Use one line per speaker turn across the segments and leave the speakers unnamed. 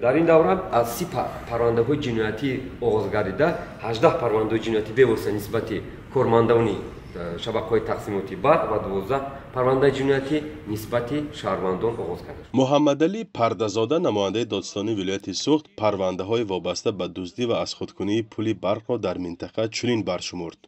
дар ин давра аз 30 парвандаҳои ҷиноятӣ оғоз гардида 18 парвандаҳои ҷиноятӣ бевосита нисбати кормандони шабакаҳои тақсимоти барқ ва 12 парвандаи ҷиноятӣ нисбати шаҳрвандон оғоз гардид.
муҳаммадалӣ пардазода, намояндаи додистони вилояти Суғд, парвандаҳои вобаста ба дуздӣ ва азхудкунии пули барқро дар минтақа чунин баршумурд.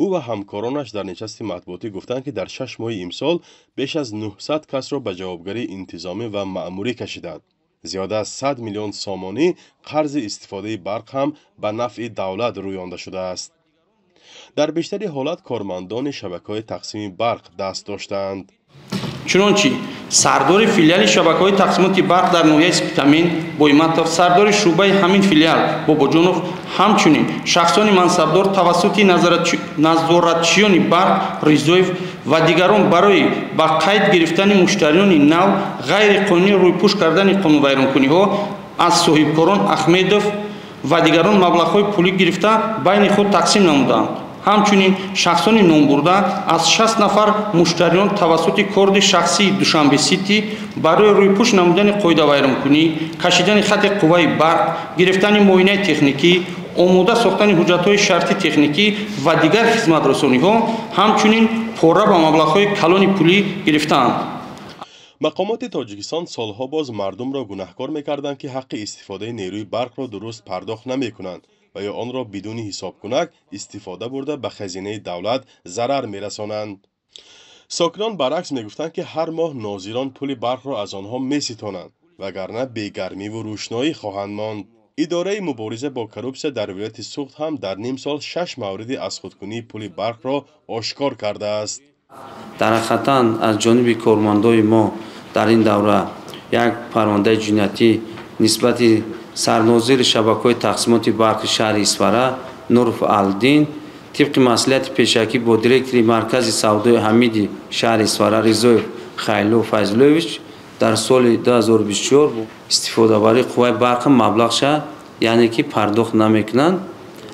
ӯ ва ҳамкоронаш дар нишасти матбуотӣ гуфтанд, ки дар 6 моҳи имсол беш аз 900 касро ба ҷавобгарии интизомӣ ва маъмурӣ кашиданд. зиёда аз 100 миллион сомонӣ қарзи истифодаи барқ ҳам ба нафъи давлат рӯёнда шудааст. дар бештари ҳолат кормандони шабакаҳои тақсими барқ даст доштаанд.
чунончи сардори филиали шабакаҳои тақсимоти барқ дар ноҳияи Спитамин Боиматов, сардори шуъбаи ҳамин филиал Бобоҷонов, ҳамчунин шахсони мансабдор тавассути назоратчиёни барқ Ризоев ва дигарон барои ба қайд гирифтани муштариёни нав ғайриқонунӣ рӯйпӯш кардани қонунвайронкуниҳо аз соҳибкорон Ахмедов ва дигарон маблағҳои пулӣ гирифта байни худ тақсим намуданд. ҳамчунин шахсони номбурда аз 60 нафар муштариён тавассути корди шахсии Душанбе Сити барои рӯйпӯш намудани қоидавайронкунӣ, кашидани хати қувваи барқ, гирифтани муоинаи техникӣ, омода сохтани ҳуҷҷатҳои шарти техникӣ ва дигар хизматрасониҳо, ҳамчунин пора ба маблағҳои калони пулӣ гирифтаанд.
мақомоти Тоҷикистон солҳо боз мардумро гунаҳкор мекарданд, ки ҳаққи истифодаи нерӯи барқро дуруст пардохт намекунанд ва ё онро бидуни ҳисобкунак истифода бурда ба хазинаи давлат зарар мерасонанд. сокинон баръакс мегуфтанд, ки ҳар моҳ нозирон пули барқро аз онҳо меситонанд, вагарна бегармиву рӯшноӣ хоҳанд монд. идораи мубориза бо коррупсия дар вилояти Суғд ҳам дар ним сол 6 мавриди азхудкунии пули барқро ошкор кардааст.
дар ҳақиқатан аз ҷониби кормандои мо дар ин давра як парвандаи ҷиноятӣ нисбати сарнозири шабакаҳои тақсимоти барқи шаҳри Исфара Нуруф Алдин тибқи маслиҳати пешакӣ бо директори маркази савдои ҳамиди шаҳри Исфара Ризоев Хайло Файзуллович дар соли 2024 истифодабарии қувваи барқи маблағша, яъне ки пардохт намекунанд,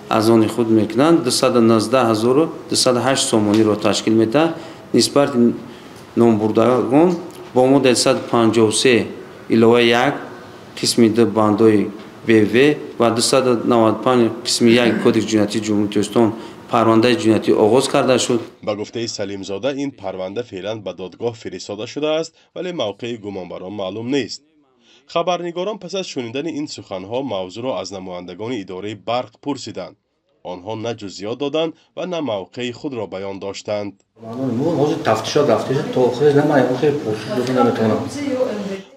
аз они худ мекунанд 219,208 сомониро ташкил медиҳад. нисбати номбурдагон бо модели 153 илова 1 қисми 2 бандои БВ ва 295 қисми 1 кодекс ҷиноятии ҷумҳурии Тоҷикистон парвандаи ҷиноятӣ оғоз карда шуд.
ба гуфтаи Салимзода ин парванда феълан ба додгоҳ фиристода шудааст, вале мавқеи гумонбарон маълум нест. хабарнигорон пас аз шунидани ин суханҳо мавзӯъро аз намояндагони идораи барқ пурсиданд. онҳо на ҷузъиёт доданд ва на мавқеи худро баён доштанд.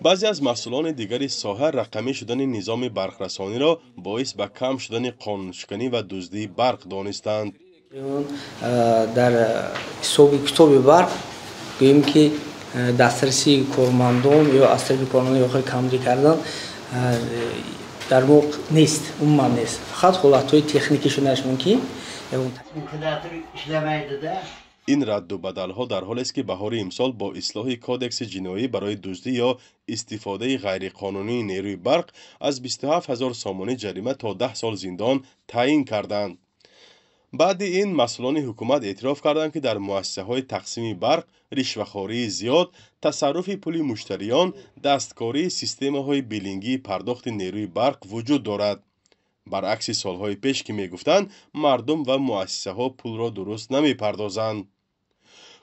баъзе аз масъулони дигари соҳа рақамӣ шудани низоми барқрасониро боис ба кам шудани қонуншиканӣ ва дуздии барқ донистанд.
дар ҳисоби китоби барқ гӯем ки дастрасии кормандон ё аз тарафи кормандон охир камрӣ кардан дар воқ нест, умуман нест. фақат ҳолатҳои техникишонаш мумкин.
ин радду бадалҳо дар ҳолест, ки баҳори имсол бо ислоҳи кодекси ҷиноӣ барои дуздӣ ё истифодаи ғайриқонунии нерӯи барқ аз 27 000 сомонӣ ҷарима то 10 сол зиндон таъин карданд. баъди ин масъулони ҳукумат эътироф карданд, ки дар муассисаҳои тақсими барқ ришвахории зиёд, тасарруфи пули муштариён, дасткории системаҳои билингии пардохти нерӯи барқ вуҷуд дорад. баръакси солҳои пеш, ки мегуфтанд мардум ва муассисаҳо пулро дуруст намепардозанд.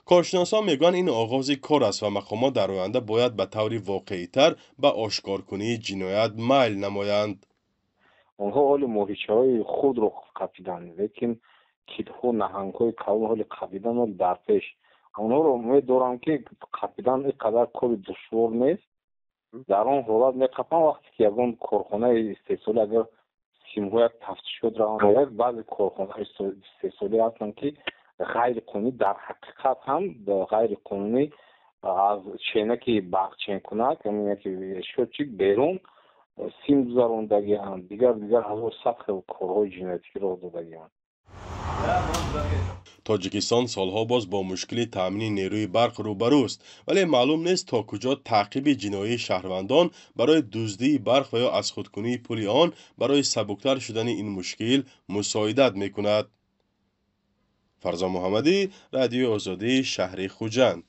коршиносон мегӯянд ин оғози кор аст ва мақомот дар оянда бояд ба таври воқеитар ба ошкоркунии ҷиноят майл намоянд.
онҳо ҳоли моҳичаҳои худро қапиданд, лекин кидҳо, наҳангҳои калон ҳоли қапидан дар пеш. онҳоро медорам, ки қапидан ин қадар кори душвор нест. дар он ҳолат меқапанд, вақте ки ягон корхонаи истеҳсолӣ агар симҳояк тафтишот равояд, баъзе корхонаҳои истеҳсолӣ ҳастанд, ки ғайриқонунӣ дар ҳақиқат ҳам ғайриқонунӣ аз ченаки барқченкунак шотчик берун сим гузарондагианд, дигар ҳазор сад хел корҳои ҷиноятӣ роҳ додагианд.
тоҷикистон солҳо боз бо мушкили таъмини нерӯи барқ рӯбарӯст, вале маълум нест то куҷо таъқиби ҷиноии шаҳрвандон барои дуздии барқ ва ё азхудкунии пули он барои сабуктар шудани ин мушкил мусоидат мекунад. фарзон муҳаммадӣ, Радиои Озодӣ, шаҳри Хуҷанд.